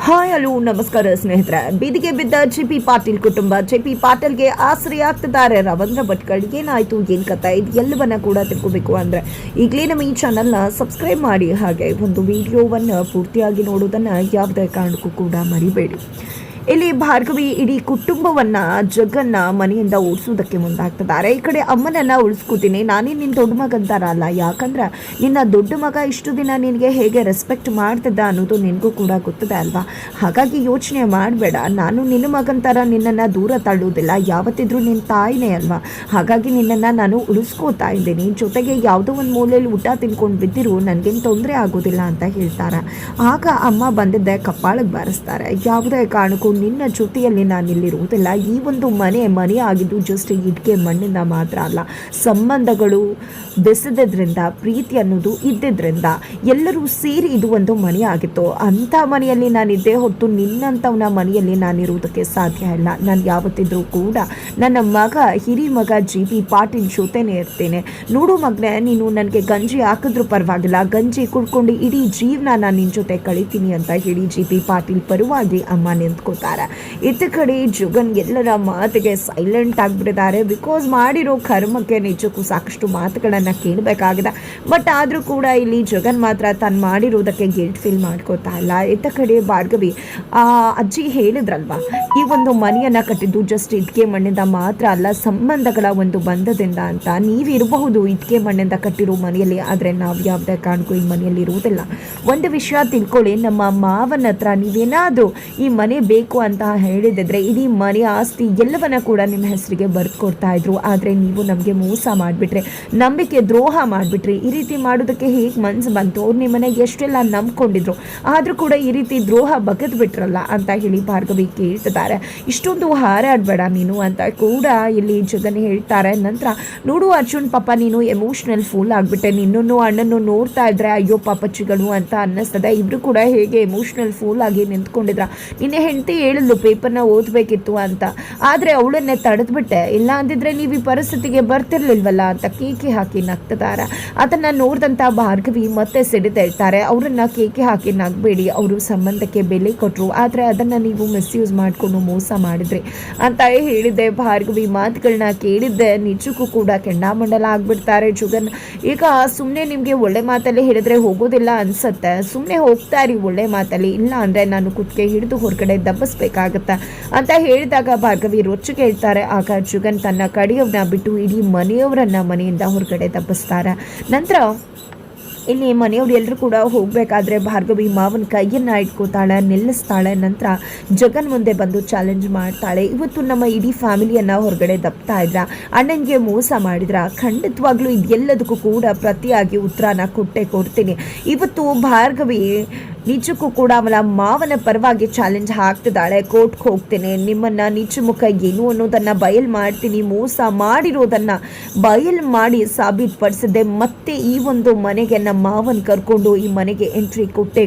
Hi hello ನಮಸ್ಕಾರ ಸ್ನೇಹಿತರೆ. ಬೀದಿಗೆ ಬಿದ್ದ ಜೆ.ಪಿ. ಪಾಟೀಲ್ ಕುಟುಂಬ. ಜೆ.ಪಿ. ಪಾಟೀಲ್ಗೆ ಆಸರೆಯಾಗ್ತಿದ್ದಾರೆ ರವೀಂದ್ರ ಭಟ್ಕಳ್. ಏನಾಯ್ತು, ಏನು ಕಥೆ, ಇದು ಎಲ್ಲವನ್ನ ಕೂಡ ತಿಳ್ಕೋಬೇಕು ಅಂದರೆ ಈಗಲೇ ನಮ್ಮ ಈ ಚಾನಲ್ನ ಸಬ್ಸ್ಕ್ರೈಬ್ ಮಾಡಿ, ಹಾಗೆ ಒಂದು ವಿಡಿಯೋವನ್ನು ಪೂರ್ತಿಯಾಗಿ ನೋಡೋದನ್ನು ಯಾವುದೇ ಕಾರಣಕ್ಕೂ ಕೂಡ ಮರಿಬೇಡಿ. ಇಲ್ಲಿ ಭಾರ್ಗವಿ ಇಡೀ ಕುಟುಂಬವನ್ನ ಜಗನ್ನ ಮನೆಯಿಂದ ಓಡಿಸೋದಕ್ಕೆ ಮುಂದಾಗ್ತಿದ್ದಾರೆ. ಈ ಕಡೆ ಅಮ್ಮನನ್ನ ಉಳಿಸ್ಕೋತೀನಿ, ನಾನೇ ನಿನ್ನ ದೊಡ್ಡ ಮಗ ಅಂತಾರಲ್ಲ, ಯಾಕಂದ್ರೆ ನಿನ್ನ ದೊಡ್ಡ ಮಗ ಇಷ್ಟು ದಿನ ನಿನಗೆ ಹೇಗೆ ರೆಸ್ಪೆಕ್ಟ್ ಮಾಡ್ತಿದ್ದ ಅನ್ನೋದು ನಿನಗೂ ಕೂಡ ಗೊತ್ತಿದೆ ಅಲ್ವಾ. ಹಾಗಾಗಿ ಯೋಚನೆ ಮಾಡಬೇಡ, ನಾನು ನಿನ್ನ ಮಗನ ಥರ ನಿನ್ನನ್ನು ದೂರ ತಳ್ಳೋದಿಲ್ಲ, ಯಾವತ್ತಿದ್ರೂ ನಿನ್ನ ತಾಯಿನೇ ಅಲ್ವಾ. ಹಾಗಾಗಿ ನಿನ್ನನ್ನು ನಾನು ಉಳಿಸ್ಕೋತಾ ಇದ್ದೀನಿ. ಜೊತೆಗೆ ಯಾವುದೋ ಒಂದು ಮೂಲೆಯಲ್ಲಿ ಊಟ ತಿನ್ಕೊಂಡು ಬಿದ್ದಿರು, ನನಗೇನು ತೊಂದರೆ ಆಗೋದಿಲ್ಲ ಅಂತ ಹೇಳ್ತಾರೆ. ಆಗ ಅಮ್ಮ ಬಂದಿದ್ದೆ ಕಪ್ಪಾಳಿಗೆ ಬಾರಿಸ್ತಾರೆ. ಯಾವುದೇ ಕಾರಣಕ್ಕೂ ನಿನ್ನ ಜೊತೆಯಲ್ಲಿ ನಾನು ಇಲ್ಲಿರುವುದಿಲ್ಲ. ಈ ಒಂದು ಮನೆ ಆಗಿದ್ದು ಜಸ್ಟ್ ಇಟ್ಕೆ ಮಣ್ಣಿಂದ ಮಾತ್ರ ಅಲ್ಲ, ಸಂಬಂಧಗಳು ಬೆಸೆದ್ರಿಂದ, ಪ್ರೀತಿ ಅನ್ನೋದು ಇದ್ದಿದ್ರಿಂದ ಎಲ್ಲರೂ ಸೇರಿ ಇದು ಒಂದು ಮನೆ ಆಗಿತ್ತು. ಅಂಥ ಮನೆಯಲ್ಲಿ ನಾನಿದ್ದೇ ಹೊತ್ತು ನಿನ್ನಂಥವನ ಮನೆಯಲ್ಲಿ ನಾನಿರುವುದಕ್ಕೆ ಸಾಧ್ಯ ಇಲ್ಲ. ನಾನು ಯಾವತ್ತಿದ್ರೂ ಕೂಡ ನನ್ನ ಮಗ, ಹಿರಿ ಮಗ ಜೆ.ಪಿ. ಪಾಟೀಲ್ ಜೊತೆನೇ ಇರ್ತೇನೆ. ನೋಡು ಮಗನೇ, ನೀನು ನನಗೆ ಗಂಜಿ ಹಾಕಿದ್ರೂ ಪರವಾಗಿಲ್ಲ, ಗಂಜಿ ಕುಡ್ಕೊಂಡು ಇಡೀ ಜೀವನ ನಾನು ನಿನ್ನ ಜೊತೆ ಕಳಿತೀನಿ ಅಂತ ಹೇಳಿ ಜೆ.ಪಿ. ಪಾಟೀಲ್ ಪರವಾಗಿ ಅಮ್ಮ ನಿಂತ್ಕೋತಾರೆ. ಇತ್ತ ಕಡೆ ಜಗನ್ ಎಲ್ಲರ ಮಾತಿಗೆ ಸೈಲೆಂಟ್ ಆಗಿಬಿಟ್ಟಿದ್ದಾರೆ. ಬಿಕಾಸ್ ಮಾಡಿರೋ ಕರ್ಮಕ್ಕೆ ನಿಜಕ್ಕೂ ಸಾಕಷ್ಟು ಮಾತುಗಳನ್ನು ಕೇಳಬೇಕಾಗಿದೆ. ಬಟ್ ಆದರೂ ಕೂಡ ಇಲ್ಲಿ ಜಗನ್ ಮಾತ್ರ ತಾನು ಮಾಡಿರೋದಕ್ಕೆ ಗಿಲ್ಟ್ ಫೀಲ್ ಮಾಡ್ಕೋತಾ ಇಲ್ಲ. ಇತ್ತ ಕಡೆ ಭಾರ್ಗವಿ ಅಜ್ಜಿ ಹೇಳಿದ್ರಲ್ವಾ, ಈ ಒಂದು ಮನೆಯನ್ನು ಕಟ್ಟಿದ್ದು ಜಸ್ಟ್ ಇಟ್ಕೆ ಮಣ್ಣಿಂದ ಮಾತ್ರ ಅಲ್ಲ, ಸಂಬಂಧಗಳ ಒಂದು ಬಂಧದಿಂದ ಅಂತ. ನೀವಿರಬಹುದು ಇಟ್ಕೆ ಮಣ್ಣಿಂದ ಕಟ್ಟಿರೋ ಮನೆಯಲ್ಲಿ, ಆದರೆ ನಾವು ಯಾವುದೇ ಕಾರಣಕ್ಕೂ ಈ ಮನೆಯಲ್ಲಿ ಇರುವುದಿಲ್ಲ. ಒಂದು ವಿಷಯ ತಿಳ್ಕೊಳ್ಳಿ, ನಮ್ಮ ಮಾವನ ಹತ್ರ ನೀವೇನಾದರೂ ಈ ಮನೆ ಬೇಕು ಅಂತ ಹೇಳಿದ್ರೆ ಇಡೀ ಮನೆ ಆಸ್ತಿ ಎಲ್ಲವನ್ನ ಕೂಡ ನಿಮ್ಮ ಹೆಸರಿಗೆ ಬರೆದು ಕೊಡ್ತಾ ಇದ್ರು. ಆದರೆ ನೀವು ನಮಗೆ ಮೋಸ ಮಾಡಿಬಿಟ್ರೆ, ನಂಬಿಕೆ ದ್ರೋಹ ಮಾಡಿಬಿಟ್ರಿ. ಈ ರೀತಿ ಮಾಡೋದಕ್ಕೆ ಹೇಗೆ ಮನ್ಸು ಬಂತು? ಅವ್ರು ನಿಮ್ಮನ್ನ ಎಷ್ಟೆಲ್ಲ ನಂಬ್ಕೊಂಡಿದ್ರು, ಆದರೂ ಕೂಡ ಈ ರೀತಿ ದ್ರೋಹ ಬಗೆದು ಬಿಟ್ರಲ್ಲ ಅಂತ ಹೇಳಿ ಭಾರ್ಗವಿ ಕೇಳ್ತಿದ್ದಾರೆ. ಇಷ್ಟೊಂದು ಹಾರಾಡಬೇಡ ನೀನು ಅಂತ ಕೂಡ ಇಲ್ಲಿ ಜಗನ್ ಹೇಳ್ತಾರೆ. ನಂತರ ನೋಡು ಅರ್ಜುನ್ ಪಾಪ, ನೀನು ಎಮೋಷ್ನಲ್ ಫೂಲ್ ಆಗಿಬಿಟ್ಟೆ. ನಿನ್ನನ್ನು ಅಣ್ಣನ್ನು ನೋಡ್ತಾ ಇದ್ರೆ ಅಯ್ಯೋ ಪಾಪಚ್ಚಿಗಳು ಅಂತ ಅನ್ನಿಸ್ತದೆ. ಇಬ್ರು ಕೂಡ ಹೇಗೆ ಎಮೋಷ್ನಲ್ ಫೂಲ್ ಆಗಿ ನಿಂತ್ಕೊಂಡಿದ್ರ. ನಿನ್ನೆ ಹೆಂಡತಿ ಹೇಳಿದ್ಲು ಪೇಪರ್ನ ಓದಬೇಕಿತ್ತು ಅಂತ, ಆದರೆ ಅವಳನ್ನೇ ತಡೆದ್ಬಿಟ್ಟೆ. ಇಲ್ಲ ಅಂದಿದ್ರೆ ನೀವು ಈ ಪರಿಸ್ಥಿತಿಗೆ ಬರ್ತಿರ್ಲಿಲ್ವಲ್ಲ ಅಂತ ಕೇಕೆ ಹಾಕಿ ನಗ್ತಿದ್ದಾರೆ. ಅದನ್ನು ನೋಡಿದಂಥ ಭಾರ್ಗವಿ ಮತ್ತೆ ಸಿಡಿದೇಳ್ತಾರೆ. ಅವರನ್ನ ಕೇಕೆ ಹಾಕಿ ನಗಬೇಡಿ, ಅವರು ಸಂಬಂಧಕ್ಕೆ ಬೆಲೆ ಕೊಟ್ಟರು, ಆದರೆ ಅದನ್ನು ನೀವು ಮಿಸ್ಯೂಸ್ ಮಾಡಿಕೊಂಡು ಮೋಸ ಮಾಡಿದ್ರಿ ಅಂತ ಹೇಳಿದ್ದೆ. ಭಾರ್ಗವಿ ಮಾತುಗಳನ್ನ ಕೇಳಿದ್ದೆ ನಿಜಕ್ಕೂ ಕೂಡ ಕೆಂಡಾಮಂಡಲ ಆಗ್ಬಿಡ್ತಾರೆ ಜಗನ್. ಈಗ ಸುಮ್ಮನೆ ನಿಮಗೆ ಒಳ್ಳೆ ಮಾತಲ್ಲಿ ಹೇಳಿದ್ರೆ ಹೋಗೋದಿಲ್ಲ ಅನ್ಸುತ್ತೆ, ಸುಮ್ಮನೆ ಹೋಗ್ತಾ ಇರಿ ಒಳ್ಳೆ ಮಾತಲ್ಲಿ, ಇಲ್ಲ ಅಂದರೆ ನಾನು ಕುತ್ತಿಗೆ ಹಿಡಿದು ಹೊರಗಡೆ ದಬ್ಬಿಸ್ಬೇಕಾಗತ್ತೆ ಅಂತ ಹೇಳಿದಾಗ ಭಾರ್ಗವಿ ರೊಚ್ಚಿಗೆ ಹೇಳ್ತಾರೆ. ಆಗ ಜಗನ್ ತನ್ನ ಕಡೆಯವ್ರನ್ನ ಬಿಟ್ಟು ಇಡೀ ಮನೆಯವರನ್ನ ಮನೆಯಿಂದ ಹೊರಗಡೆ ದಬ್ಬಿಸ್ತಾರೆ. ನಂತರ ಇಲ್ಲಿ ಮನೆಯವ್ರು ಎಲ್ಲರೂ ಕೂಡ ಹೋಗಬೇಕಾದ್ರೆ ಭಾರ್ಗವಿ ಮಾವನ ಕೈಯನ್ನು ಇಟ್ಕೋತಾಳೆ, ನಿಲ್ಲಿಸ್ತಾಳೆ. ನಂತರ ಜಗನ್ ಮುಂದೆ ಬಂದು ಚಾಲೆಂಜ್ ಮಾಡ್ತಾಳೆ. ಇವತ್ತು ನಮ್ಮ ಇಡೀ ಫ್ಯಾಮಿಲಿಯನ್ನು ಹೊರಗಡೆ ದಬ್ತಾ ಇದ್ರ, ಅಣ್ಣನಿಗೆ ಮೋಸ ಮಾಡಿದ್ರ, ಖಂಡಿತವಾಗ್ಲೂ ಇದೆಲ್ಲದಕ್ಕೂ ಕೂಡ ಪ್ರತಿಯಾಗಿ ಉತ್ತರನ ಕೊಡ್ತೀನಿ. ಇವತ್ತು ಭಾರ್ಗವಿ ನಿಜಕ್ಕೂ ಕೂಡ ಅವಳ ಮಾವನ ಪರವಾಗಿ ಚಾಲೆಂಜ್ ಹಾಕ್ತಿದ್ದಾಳೆ. ಕೋರ್ಟ್ಗೆ ಹೋಗ್ತೇನೆ, ನಿಮ್ಮನ್ನು ನಿಜ ಮುಖ ಏನು ಅನ್ನೋದನ್ನು ಬಯಲು ಮಾಡ್ತೀನಿ, ಮೋಸ ಮಾಡಿರೋದನ್ನು ಬಯಲು ಮಾಡಿ ಸಾಬೀತುಪಡಿಸಿದೆ, ಮತ್ತೆ ಈ ಒಂದು ಮನೆಗೆ ನಮ್ಮ ಮಾವನ ಕರ್ಕೊಂಡು ಈ ಮನೆಗೆ ಎಂಟ್ರಿ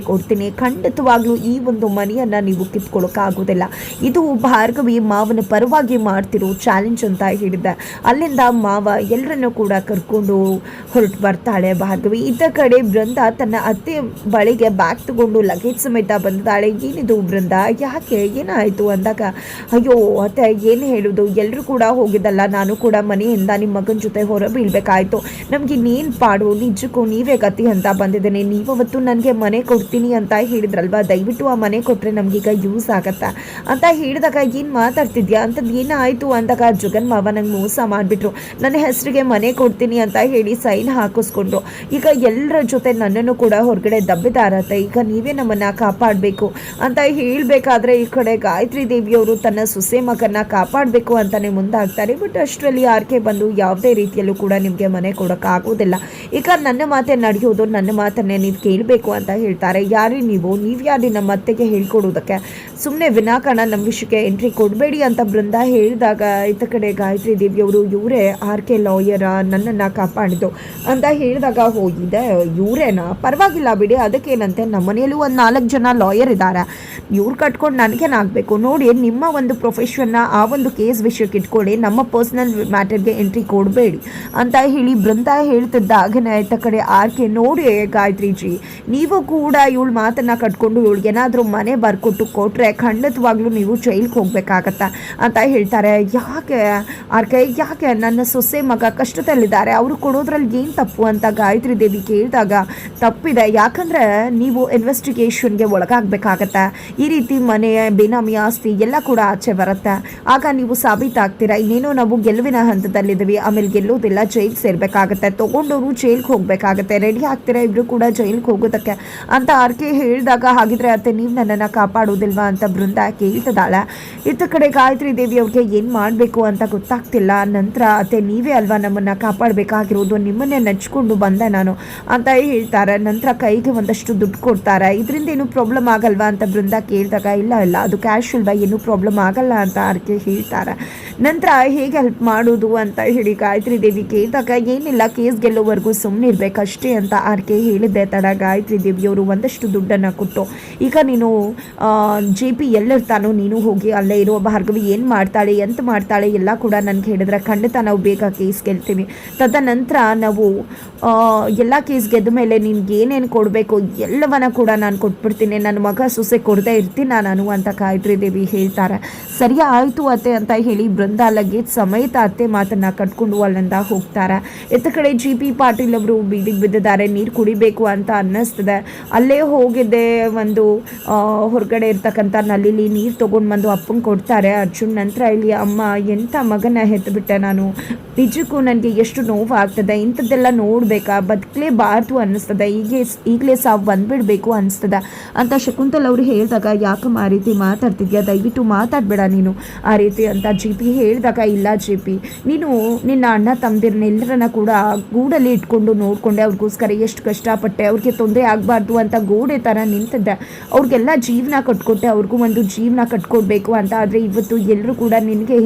ಕೊಡ್ತೀನಿ. ಖಂಡಿತವಾಗ್ಲೂ ಈ ಒಂದು ಮನೆಯನ್ನು ನೀವು ಕಿತ್ಕೊಳ್ಳೋಕ್ಕಾಗೋದಿಲ್ಲ. ಇದು ಭಾರ್ಗವಿ ಮಾವನ ಪರವಾಗಿ ಮಾಡ್ತಿರೋ ಚಾಲೆಂಜ್ ಅಂತ ಹೇಳಿದ್ದೆ. ಅಲ್ಲಿಂದ ಮಾವ ಎಲ್ಲರನ್ನೂ ಕೂಡ ಕರ್ಕೊಂಡು ಹೊರಟು ಬರ್ತಾಳೆ ಭಾರ್ಗವಿ. ಇದ್ದ ಕಡೆ ಬೃಂದ ತನ್ನ ಅತ್ತೆ ಬಳಿಗೆ ಬ್ಯಾಗ್ ತಗೊಂಡು ಲಗೇಜ್ ಸಮೇತ ಬಂದಿದ್ದಾಳೆ. ಏನಿದು ಬೃಂದ, ಯಾಕೆ, ಏನಾಯಿತು ಅಂದಾಗ, ಅಯ್ಯೋ ಅತ್ತೆ ಏನು ಹೇಳೋದು, ಎಲ್ಲರೂ ಕೂಡ ಹೋಗಿದ್ದಲ್ಲ, ನಾನು ಕೂಡ ಮನೆಯಿಂದ ನಿಮ್ಮ ಮಗನ ಜೊತೆ ಹೊರ ಬೀಳ್ಬೇಕಾಯ್ತು, ನಮ್ಗೆ ಇನ್ನೇನು ಪಾಡು, ನಿಜಕ್ಕೂ ನೀವೇ ಗತಿ ಅಂತ ಬಂದಿದ್ದೇನೆ. ನೀವತ್ತು ನನಗೆ ಮನೆ ಕೊಡ್ತೀನಿ ಅಂತ ಹೇಳಿದ್ರಲ್ವಾ, ದಯವಿಟ್ಟು ಆ ಮನೆ ಕೊಟ್ಟರೆ ನಮಗೀಗ ಯೂಸ್ ಆಗತ್ತಾ ಅಂತ ಹೇಳಿದಾಗ, ಏನು ಮಾತಾಡ್ತಿದ್ಯಾ ಅಂತದ್ದು ಏನಾಯಿತು ಅಂದಾಗ, ಜಗನ್ ಮಾವ ನಂಗೆ ಮೋಸ ಮಾಡಿಬಿಟ್ರು, ನನ್ನ ಹೆಸರಿಗೆ ಮನೆ ಕೊಡ್ತೀನಿ ಅಂತ ಹೇಳಿ ಸೈನ್ ಹಾಕಿಸ್ಕೊಂಡ್ರು. ಈಗ ಎಲ್ಲರ ಜೊತೆ ನನ್ನನ್ನು ಕೂಡ ಹೊರಗಡೆ ದಬ್ಬಿದಾರತ್ತೆ, ಈಗ ನೀವೇ ನಮ್ಮನ್ನು ಕಾಪಾಡಬೇಕು ಅಂತ ಹೇಳಬೇಕಾದ್ರೆ ಈ ಕಡೆ ಗಾಯತ್ರಿ ದೇವಿಯವರು ತನ್ನ ಸೊಸೆ ಮಗನ್ನ ಕಾಪಾಡಬೇಕು ಅಂತಾನೆ ಮುಂದಾಗ್ತಾರೆ. ಬಟ್ ಅಷ್ಟರಲ್ಲಿ ಆರ್ಕೆ ಬಂದು ಯಾವುದೇ ರೀತಿಯಲ್ಲೂ ಕೂಡ ನಿಮಗೆ ಮನೆ ಕೊಡೋಕ್ಕಾಗೋದಿಲ್ಲ, ಈಗ ನನ್ನ ಮಾತೆ ನಡೆಯೋದು, ನನ್ನ ಮಾತನ್ನೇ ನೀವು ಕೇಳಬೇಕು ಅಂತ ಹೇಳ್ತಾರೆ. ಯಾರೇ ನೀವು ಯಾರೇ ನಮ್ಮ ಅತ್ತೆಗೆ ಹೇಳ್ಕೊಡೋದಕ್ಕೆ, ಸುಮ್ಮನೆ ವಿನಾಕಾರಣ ನಮ್ಮ ವಿಷಯಕ್ಕೆ ಎಂಟ್ರಿ ಕೊಡಬೇಡಿ ಅಂತ ಬೃಂದ ಹೇಳಿದಾಗ, ಇತ್ತ ಕಡೆ ಗಾಯತ್ರಿ ದೇವಿಯವರು ಇವರೇ ಆರ್ಕೆ ಲಾಯರ ನನ್ನನ್ನು ಕಾಪಾಡಿದ್ದು ಅಂತ ಹೇಳಿದಾಗ, ಹೋಗಿದೆ ಇವರೇನಾ, ಪರವಾಗಿಲ್ಲ ಬಿಡಿ, ಅದಕ್ಕೇನಂತೆ, ನಮ್ಮ ಮನೆಯಲ್ಲೂ ಒಂದು 4 ಜನ ಲಾಯರ್ ಇದ್ದಾರೆ, ಇವ್ರು ಕಟ್ಕೊಂಡು ನನಗೇನಾಗಬೇಕು ನೋಡಿ, ನಿಮ್ಮ ಒಂದು ಪ್ರೊಫೆಷನ್ನ ಆ ಒಂದು ಕೇಸ್ ವಿಷಯಕ್ಕೆ ಇಟ್ಕೊಳ್ಳಿ, ನಮ್ಮ ಪರ್ಸ್ನಲ್ ಮ್ಯಾಟರ್ಗೆ ಎಂಟ್ರಿ ಕೊಡಬೇಡಿ ಅಂತ ಹೇಳಿ ಬೃಂದ ಹೇಳ್ತಿದ್ದಾಗನೇ ಇತ್ತ ಕಡೆ ಆರ್ಕೆ ನೋಡಿ ಗಾಯತ್ರಿ ಜಿ, ನೀವು ಕೂಡ ಇವಳು ಮಾತನ್ನು ಕಟ್ಕೊಂಡು ಇವಳಿಗೆ ಏನಾದರೂ ಮನೆ ಬರ್ಕೊಟ್ಟು ಕೊಟ್ಟರೆ ಖಂಡಿತವಾಗ್ಲೂ ನೀವು ಜೈಲಿಗೆ ಹೋಗ್ಬೇಕಾಗತ್ತ ಅಂತ ಹೇಳ್ತಾರೆ. ಯಾಕೆ ನನ್ನ ಸೊಸೆ ಮಗ ಕಷ್ಟದಲ್ಲಿದ್ದಾರೆ, ಅವರು ಕೊಡೋದ್ರಲ್ಲಿ ಏನು ತಪ್ಪು ಅಂತ ಗಾಯತ್ರಿ ದೇವಿ ಕೇಳಿದಾಗ, ತಪ್ಪಿದೆ, ಯಾಕಂದರೆ ನೀವು ಇನ್ವೆಸ್ಟಿಗೇಷನ್ಗೆ ಒಳಗಾಗಬೇಕಾಗತ್ತೆ. ಈ ರೀತಿ ಮನೆ ಬೇನಾಮಿ ಆಸ್ತಿ ಎಲ್ಲ ಕೂಡ ಆಚೆ ಬರುತ್ತೆ, ಆಗ ನೀವು ಸಾಬೀತಾಗ್ತೀರಾ. ಇನ್ನೇನೋ ನಾವು ಗೆಲುವಿನ ಹಂತದಲ್ಲಿದ್ದೀವಿ, ಆಮೇಲೆ ಗೆಲ್ಲೋದಿಲ್ಲ, ಜೈಲಿಗೆ ಸೇರ್ಬೇಕಾಗತ್ತೆ, ತೊಗೊಂಡವರು ಜೈಲಿಗೆ ಹೋಗಬೇಕಾಗತ್ತೆ, ರೆಡಿ ಆಗ್ತೀರಾ ಇಬ್ಬರು ಕೂಡ ಜೈಲಿಗೆ ಹೋಗೋದಕ್ಕೆ ಅಂತ ಆರ್ಕೆ ಹೇಳಿದಾಗ, ಹಾಗಿದ್ರೆ ಅತ್ತೆ ನೀವು ನನ್ನನ್ನು ಕಾಪಾಡೋದಿಲ್ವಾ ಅಂತ ಬೃಂದ ಕೇಳ್ತಿದ್ದಾಳೆ. ಇತ್ತ ಕಡೆ ಗಾಯತ್ರಿ ದೇವಿ ಅವ್ರಿಗೆ ಏನು ಮಾಡಬೇಕು ಅಂತ ಗೊತ್ತಾಗ್ತಿಲ್ಲ. ನಂತರ ಅತ್ತೆ ನೀವೇ ಅಲ್ವಾ ನಮ್ಮನ್ನು ಕಾಪಾಡಬೇಕಾಗಿರೋದು, ನಿಮ್ಮನ್ನೇ ನೆಚ್ಕೊಂಡು ಬಂದೆ ನಾನು ಅಂತ ಹೇಳ್ತಾರೆ. ನಂತರ ಕೈಗೆ ಒಂದಷ್ಟು ದುಡ್ಡು ಕೊಡ್ತಾರೆ. ಇದರಿಂದ ಏನು ಪ್ರಾಬ್ಲಮ್ ಆಗಲ್ವಾ ಅಂತ ಬೃಂದ ಕೇಳಿದಾಗ, ಇಲ್ಲ ಅದು ಕ್ಯಾಶ್ ಅಲ್ವಾ, ಏನೂ ಪ್ರಾಬ್ಲಮ್ ಆಗಲ್ಲ ಅಂತ ಆರ್ಕೆ ಹೇಳ್ತಾರೆ. ನಂತರ ಹೇಗೆ ಹೆಲ್ಪ್ ಮಾಡೋದು ಅಂತ ಹೇಳಿ ಗಾಯತ್ರಿ ದೇವಿ ಕೇಳಿದಾಗ, ಏನಿಲ್ಲ ಕೇಸ್ ಗೆಲ್ಲೋವರೆಗೂ ಸುಮ್ಮನೆ ಇರಬೇಕಷ್ಟೇ ಅಂತ ಆರ್ಕೆ ಹೇಳಿದ್ದೆ ತಡ ಗಾಯತ್ರಿ ದೇವಿಯವರು ಒಂದಷ್ಟು ದುಡ್ಡನ್ನು ಕೊಟ್ಟು, ಈಗ ನೀನು JP ಎಲ್ಲಿರ್ತಾನೋ ನೀನು ಹೋಗಿ ಅಲ್ಲೇ ಇರೋ, ಭಾರ್ಗವಿ ಏನು ಮಾಡ್ತಾಳೆ ಎಂತ ಮಾಡ್ತಾಳೆ ಎಲ್ಲ ಕೂಡ ನನಗೆ ಹೇಳಿದ್ರೆ ಖಂಡಿತ ನಾವು ಬೇಗ ಕೇಸ್ ಗೆಲ್ತೀವಿ. ತದನಂತರ ನಾವು ಎಲ್ಲ ಕೇಸ್ ಗೆದ್ದ ಮೇಲೆ ನಿನ್ಗೆ ಏನೇನು ಕೊಡಬೇಕು ಎಲ್ಲವನ್ನ ಕೂಡ ನಾನು ಕೊಟ್ಬಿಡ್ತೀನಿ, ನನ್ನ ಮಗ ಸೊಸೆ ಕೊಡದೇ ಇರ್ತೀನಿ ನಾನು ಅಂತ ಗಾಯತ್ರಿ ದೇವಿ ಹೇಳ್ತಾರೆ. ಸರಿ ಆಯಿತು ಅತ್ತೆ ಅಂತ ಹೇಳಿ ಬೃಂದ ಲಗೇಜ್ ಸಮೇತ ಅತ್ತೆ ಮಾತನ್ನು ಕಟ್ಕೊಂಡು ಅಲ್ಲಿಂದ ಹೋಗ್ತಾರೆ. ಇತ್ತ ಕಡೆ JP ಪಾಟೀಲ್ ಅವರು ಬೀದಿಗೆ ಬಿದ್ದಿದ್ದಾರೆ, ನೀರು ಕುಡಿಬೇಕು ಅಂತ ಅನ್ನಿಸ್ತದೆ. ಅಲ್ಲೇ ಹೋಗಿದ್ದೆ, ಒಂದು ಹೊರಗಡೆ ಇರ್ತಕ್ಕಂಥ ನಲ್ಲಿಲಿ ನೀರು ತೊಗೊಂಡು ಬಂದು ಅಪ್ಪಂಗೆ ಕೊಡ್ತಾರೆ ಅರ್ಜುನ್. ನಂತರ ಇಲ್ಲಿ ಅಮ್ಮ ಎಂಥ ಮಗನ ಹೆತ್ತುಬಿಟ್ಟೆ ನಾನು, ನಿಜಕ್ಕೂ ನನಗೆ ಎಷ್ಟು ನೋವು ಆಗ್ತದೆ, ಇಂಥದ್ದೆಲ್ಲ ನೋಡಬೇಕಾ, ಬದುಕಲೇಬಾರ್ದು ಅನ್ನಿಸ್ತದೆ, ಈಗಲೇ ಸಾವು ಬಂದುಬಿಡಬೇಕು ಅನ್ನಿಸ್ತದೆ ಅಂತ ಶಕುಂತಲ್ ಅವರು ಹೇಳಿದಾಗ, ಯಾಕಮ್ಮ ಆ ರೀತಿ ಮಾತಾಡ್ತಿದ್ಯಾ, ದಯವಿಟ್ಟು ಮಾತಾಡಬೇಡ ನೀನು ಆ ರೀತಿ ಅಂತ JP ಹೇಳಿದಾಗ, ಇಲ್ಲ JP ನೀನು ನಿನ್ನ ಅಣ್ಣ ತಮ್ಮದಿರನ್ನೆಲ್ಲರನ್ನ ಕೂಡ ಗೂಡಲ್ಲಿ ಇಟ್ಕೊಂಡು ನೋಡಿಕೊಂಡೆ, ಅವ್ರಿಗೋಸ್ಕರ ಎಷ್ಟು ಕಷ್ಟಪಟ್ಟೆ, ಅವ್ರಿಗೆ ತೊಂದರೆ ಆಗಬಾರ್ದು ಅಂತ ಗೋಡೆ ಥರ ನಿಂತಿದ್ದೆ, ಅವ್ರಿಗೆಲ್ಲ ಜೀವನ ಕಟ್ಕೊಟ್ಟೆ, ಅವ್ರಿಗೂ ಒಂದು ಜೀವನ ಕಟ್ಕೊಡ್ಬೇಕು ಅಂತ. ಆದರೆ ಇವತ್ತು ಎಲ್ಲರೂ ಕೂಡ ನಿನಗೆ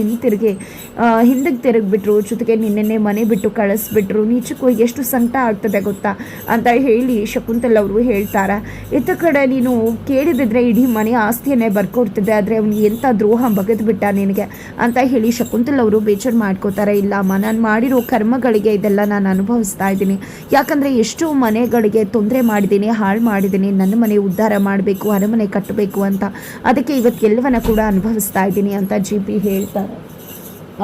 ಹಿಂದಕ್ಕೆ ತಿರುಗಿಬಿಟ್ರು, ಜೊತೆಗೆ ನಿನ್ನೆ ಮನೆ ಬಿಟ್ಟು ಕಳಿಸ್ಬಿಟ್ರು, ನಿಜಕ್ಕೂ ಎಷ್ಟು ಸಂಕಟ ಆಗ್ತದೆ ಗೊತ್ತಾ ಅಂತ ಹೇಳಿ ಶಕುಂತಲ್ ಅವರು ಹೇಳ್ತಾರೆ. ಇತ್ತ ಕಡೆ ನೀನು ಕೇಳಿದಿದ್ರೆ ಇಡೀ ಮನೆ ಆಸ್ತಿಯನ್ನೇ ಬರ್ಕೊಡ್ತಿದ್ದೆ, ಆದರೆ ಅವ್ನು ಎಂಥ ದ್ರೋಹ ಬಗೆದ್ಬಿಟ್ಟ ನಿನಗೆ ಅಂತ ಹೇಳಿ ಶಕುಂತಲ್ ಅವರು ಬೇಜಾರು ಮಾಡ್ಕೋತಾರೆ. ಇಲ್ಲಮ್ಮ, ನಾನು ಮಾಡಿರೋ ಕರ್ಮಗಳಿಗೆ ಇದೆಲ್ಲ ನಾನು ಅನುಭವಿಸ್ತಾ ಇದ್ದೀನಿ, ಯಾಕಂದರೆ ಎಷ್ಟೋ ಮನೆಗಳಿಗೆ ತೊಂದರೆ ಮಾಡಿದ್ದೀನಿ, ಹಾಳು ಮಾಡಿದ್ದೀನಿ, ನನ್ನ ಮನೆ ಉದ್ಧಾರ ಮಾಡಬೇಕು, ಅರಮನೆ ಕಟ್ಟಬೇಕು ಅಂತ, ಅದಕ್ಕೆ ಇವತ್ತು ಎಲ್ಲವನ್ನ ಕೂಡ ಅನುಭವಿಸ್ತಾ ಇದ್ದೀನಿ ಅಂತ JP ಹೇಳ್ತಾರೆ.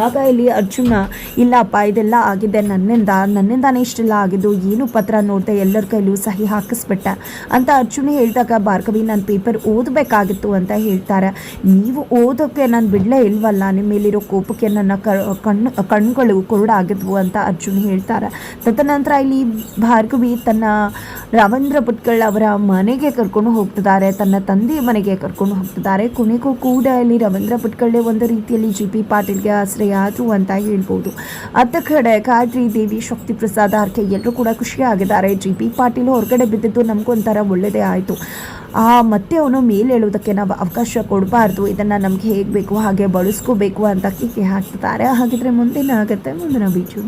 ಆಗ ಇಲ್ಲಿ ಅರ್ಜುನ, ಇಲ್ಲಪ್ಪ ಇದೆಲ್ಲ ಆಗಿದೆ ನನ್ನಿಂದಾನೇ ಇಷ್ಟೆಲ್ಲ ಆಗಿದ್ದು, ಏನು ಪತ್ರ ನೋಡಿದೆ ಎಲ್ಲರ ಕೈಲೂ ಸಹಿ ಹಾಕಿಸ್ಬಿಟ್ಟೆ ಅಂತ ಅರ್ಜುನ ಹೇಳಿದಾಗ, ಭಾರ್ಗವಿ ನಾನು ಪೇಪರ್ ಓದಬೇಕಾಗಿತ್ತು ಅಂತ ಹೇಳ್ತಾರೆ. ನೀವು ಓದೋಕ್ಕೆ ನಾನು ಬಿಡಲೇ ಇಲ್ವಲ್ಲ, ನಿಮ್ಮ ಮೇಲಿರೋ ಕೋಪಕ್ಕೆ ನನ್ನ ಕಣ್ಣುಗಳು ಕುರುಡಾಗಿದ್ವು ಅಂತ ಅರ್ಜುನ್ ಹೇಳ್ತಾರೆ. ತದನಂತರ ಇಲ್ಲಿ ಭಾರ್ಗವಿ ತನ್ನ ರವೀಂದ್ರ ಭಟ್ಕಳ್ ಅವರ ಮನೆಗೆ ಕರ್ಕೊಂಡು ಹೋಗ್ತಿದ್ದಾರೆ, ತನ್ನ ತಂದೆಯ ಮನೆಗೆ ಕರ್ಕೊಂಡು ಹೋಗ್ತಿದ್ದಾರೆ. ಕೊನೆಗೂ ಕೂಡ ಇಲ್ಲಿ ರವೀಂದ್ರ ಭಟ್ಕಳ್ಳೆ ಒಂದು ರೀತಿಯಲ್ಲಿ JP ಪಾಟೀಲ್ಗೆ ಆಶ್ರಯ ಆದರು ಅಂತ ಹೇಳ್ಬೋದು. ಅತ್ತ ಕಡೆ ಗಾಯತ್ರಿ ದೇವಿ, ಶಕ್ತಿ ಪ್ರಸಾದ್, ಆರ್ಕೆ ಎಲ್ಲರೂ ಕೂಡ ಖುಷಿಯಾಗಿದ್ದಾರೆ. JP ಪಾಟೀಲ್ ಹೊರಗಡೆ ಬಿದ್ದಿದ್ದು ನಮಗೊಂಥರ ಒಳ್ಳೆಯದೇ ಆಯಿತು. ಮತ್ತೆ ಅವನು ಮೇಲೆ ಹೇಳೋದಕ್ಕೆ ನಾವು ಅವಕಾಶ ಕೊಡಬಾರ್ದು, ಇದನ್ನು ನಮಗೆ ಹೇಗೆ ಬೇಕು ಹಾಗೆ ಬಳಸ್ಕೋಬೇಕು ಅಂತ ಕೀಕೆ ಹಾಕ್ತಿದ್ದಾರೆ. ಹಾಗಿದ್ರೆ ಮುಂದಿನ ಆಗುತ್ತೆ ಮುಂದಿನ ಬೀಚು.